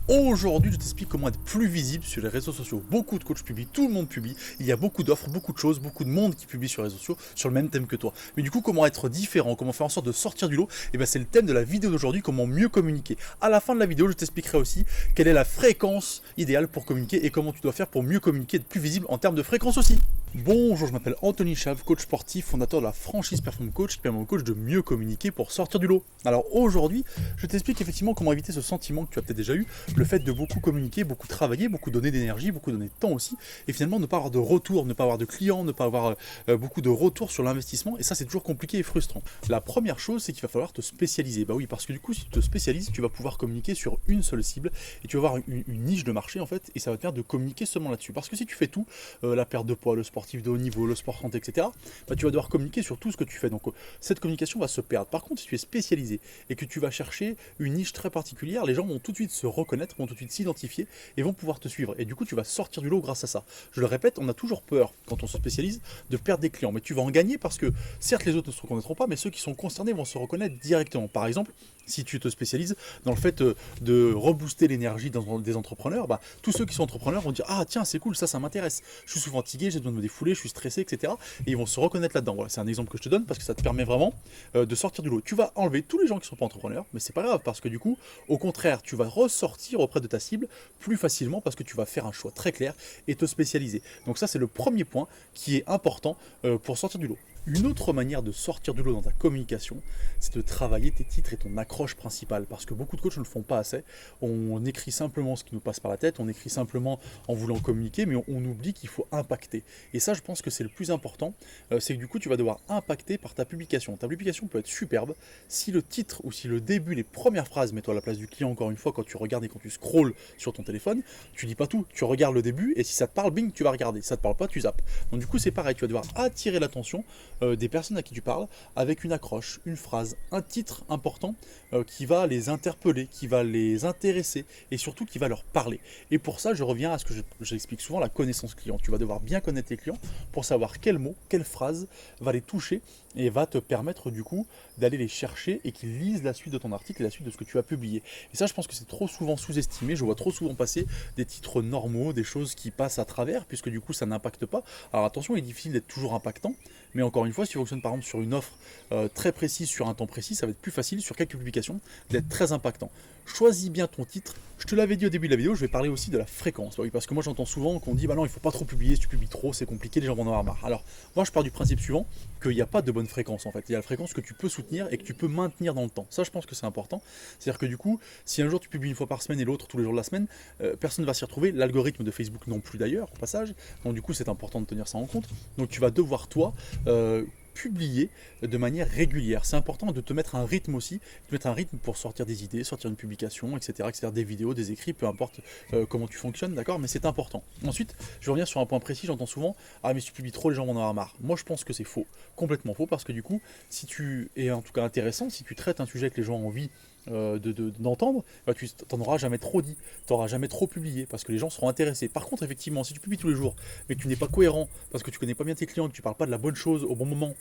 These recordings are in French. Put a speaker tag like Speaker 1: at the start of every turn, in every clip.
Speaker 1: Aujourd'hui, je t'explique comment être plus visible sur les réseaux sociaux. Beaucoup de coachs publient, tout le monde publie, il y a beaucoup d'offres, beaucoup de choses, beaucoup de monde qui publie sur les réseaux sociaux sur le même thème que toi. Mais du coup, comment être différent, comment faire en sorte de sortir du lot, et bien c'est le thème de la vidéo d'aujourd'hui, comment mieux communiquer. À la fin de la vidéo, je t'expliquerai aussi quelle est la fréquence idéale pour communiquer et comment tu dois faire pour mieux communiquer, être plus visible en termes de fréquence aussi. Bonjour, je m'appelle Anthony Chave, coach sportif, fondateur de la franchise Perform Coach, qui permet aux coachs de mieux communiquer pour sortir du lot. Alors aujourd'hui, je t'explique effectivement comment éviter ce sentiment que tu as peut-être déjà eu, le fait de beaucoup communiquer, beaucoup travailler, beaucoup donner d'énergie, beaucoup donner de temps aussi, et finalement ne pas avoir de retour, ne pas avoir de clients, ne pas avoir beaucoup de retour sur l'investissement, et ça c'est toujours compliqué et frustrant. La première chose, c'est qu'il va falloir te spécialiser. Bah oui, parce que du coup, si tu te spécialises, tu vas pouvoir communiquer sur une seule cible, et tu vas avoir une niche de marché en fait, et ça va te permettre de communiquer seulement là-dessus. Parce que si tu fais tout, la perte de poids, le sportif de haut niveau, le sport santé, etc., bah, tu vas devoir communiquer sur tout ce que tu fais. Donc cette communication va se perdre. Par contre, si tu es spécialisé et que tu vas chercher une niche très particulière, les gens vont tout de suite se reconnaître, vont tout de suite s'identifier et vont pouvoir te suivre. Et du coup, tu vas sortir du lot grâce à ça. Je le répète, on a toujours peur, quand on se spécialise, de perdre des clients. Mais tu vas en gagner parce que, certes, les autres ne se reconnaîtront pas, mais ceux qui sont concernés vont se reconnaître directement. Par exemple, si tu te spécialises dans le fait de rebooster l'énergie dans des entrepreneurs, bah, tous ceux qui sont entrepreneurs vont dire « Ah tiens, c'est cool, ça m'intéresse. Je suis souvent fatigué, j'ai besoin de me défouler, je suis stressé, etc. » Et ils vont se reconnaître là-dedans. Voilà, c'est un exemple que je te donne parce que ça te permet vraiment de sortir du lot. Tu vas enlever tous les gens qui ne sont pas entrepreneurs, mais c'est pas grave parce que du coup, au contraire, tu vas ressortir auprès de ta cible plus facilement parce que tu vas faire un choix très clair et te spécialiser. Donc ça, c'est le premier point qui est important pour sortir du lot. Une autre manière de sortir du lot dans ta communication, c'est de travailler tes titres et ton accroche principale. Parce que beaucoup de coachs ne le font pas assez. On écrit simplement ce qui nous passe par la tête, on écrit simplement en voulant communiquer, mais on oublie qu'il faut impacter. Et ça, je pense que c'est le plus important, c'est que du coup, tu vas devoir impacter par ta publication. Ta publication peut être superbe si le titre ou si le début, les premières phrases, mets-toi à la place du client encore une fois, quand tu regardes et quand tu scrolls sur ton téléphone, tu lis pas tout, tu regardes le début et si ça te parle, bing, tu vas regarder. Si ça te parle pas, tu zappes. Donc du coup, c'est pareil, tu vas devoir attirer l'attention des personnes à qui tu parles avec une accroche, une phrase, un titre important qui va les interpeller, qui va les intéresser et surtout qui va leur parler. Et pour ça, je reviens à ce que j'explique souvent, la connaissance client. Tu vas devoir bien connaître tes clients pour savoir quel mot, quelle phrase va les toucher et va te permettre du coup d'aller les chercher et qu'ils lisent la suite de ton article et la suite de ce que tu as publié. Et ça, je pense que c'est trop souvent sous-estimé. Je vois trop souvent passer des titres normaux, des choses qui passent à travers, puisque du coup, ça n'impacte pas. Alors attention, il est difficile d'être toujours impactant, mais encore une fois, si tu fonctionnes par exemple sur une offre très précise, sur un temps précis, ça va être plus facile sur quelques publications d'être très impactant. Choisis bien ton titre. Je te l'avais dit au début de la vidéo, je vais parler aussi de la fréquence. Oui, parce que moi j'entends souvent qu'on dit bah non, il ne faut pas trop publier, si tu publies trop, c'est compliqué, les gens vont en avoir marre. Alors, moi je pars du principe suivant, qu'il n'y a pas de bonne fréquence en fait. Il y a la fréquence que tu peux soutenir et que tu peux maintenir dans le temps. Ça, je pense que c'est important. C'est-à-dire que du coup, si un jour tu publies une fois par semaine et l'autre tous les jours de la semaine, personne ne va s'y retrouver. L'algorithme de Facebook non plus d'ailleurs, au passage. Donc du coup, c'est important de tenir ça en compte. Donc tu vas devoir, toi, publier de manière régulière. C'est important de te mettre un rythme aussi, de mettre un rythme pour sortir des idées, sortir une publication, etc., etc., des vidéos, des écrits, peu importe comment tu fonctionnes, d'accord, mais c'est important. Ensuite, je reviens sur un point précis, j'entends souvent « Ah mais si tu publies trop, les gens vont en avoir marre ». Moi je pense que c'est faux, complètement faux, parce que du coup, si tu es en tout cas intéressant, si tu traites un sujet que les gens ont envie d'entendre, bah, tu n'en auras jamais trop dit, tu n'auras jamais trop publié, parce que les gens seront intéressés. Par contre, effectivement, si tu publies tous les jours, mais que tu n'es pas cohérent, parce que tu connais pas bien tes clients, que tu parles pas de la bonne chose au bon moment,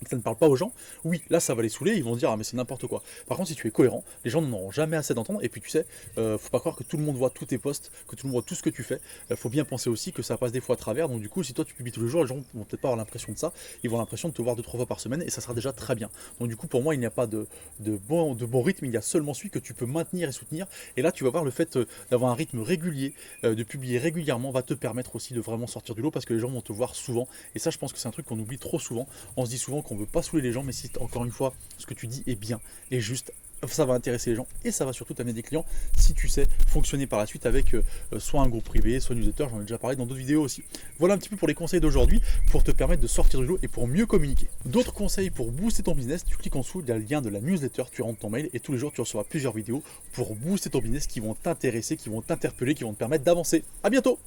Speaker 1: que ça ne parle pas aux gens, oui, là ça va les saouler, ils vont se dire ah mais c'est n'importe quoi. Par contre, si tu es cohérent, les gens n'en auront jamais assez d'entendre, et puis tu sais, faut pas croire que tout le monde voit tous tes posts, que tout le monde voit tout ce que tu fais, faut bien penser aussi que ça passe des fois à travers, donc du coup si toi tu publies tous les jours, les gens vont peut-être pas avoir l'impression de ça, ils vont avoir l'impression de te voir 2-3 fois par semaine, et ça sera déjà très bien. Donc du coup pour moi il n'y a pas de bon rythme, il y a seulement celui que tu peux maintenir et soutenir, et là tu vas voir le fait d'avoir un rythme régulier, de publier régulièrement va te permettre aussi de vraiment sortir du lot, parce que les gens vont te voir souvent, et ça je pense que c'est un truc qu'on oublie trop souvent. On se dit souvent qu'on veut pas saouler les gens, mais si encore une fois ce que tu dis est bien et juste, ça va intéresser les gens et ça va surtout t'amener des clients si tu sais fonctionner par la suite avec soit un groupe privé, soit newsletter, j'en ai déjà parlé dans d'autres vidéos aussi. Voilà un petit peu pour les conseils d'aujourd'hui pour te permettre de sortir du lot et pour mieux communiquer. D'autres conseils pour booster ton business, tu cliques en dessous, il y a le lien de la newsletter, tu rentres ton mail et tous les jours tu recevras plusieurs vidéos pour booster ton business qui vont t'intéresser, qui vont t'interpeller, qui vont te permettre d'avancer. À bientôt.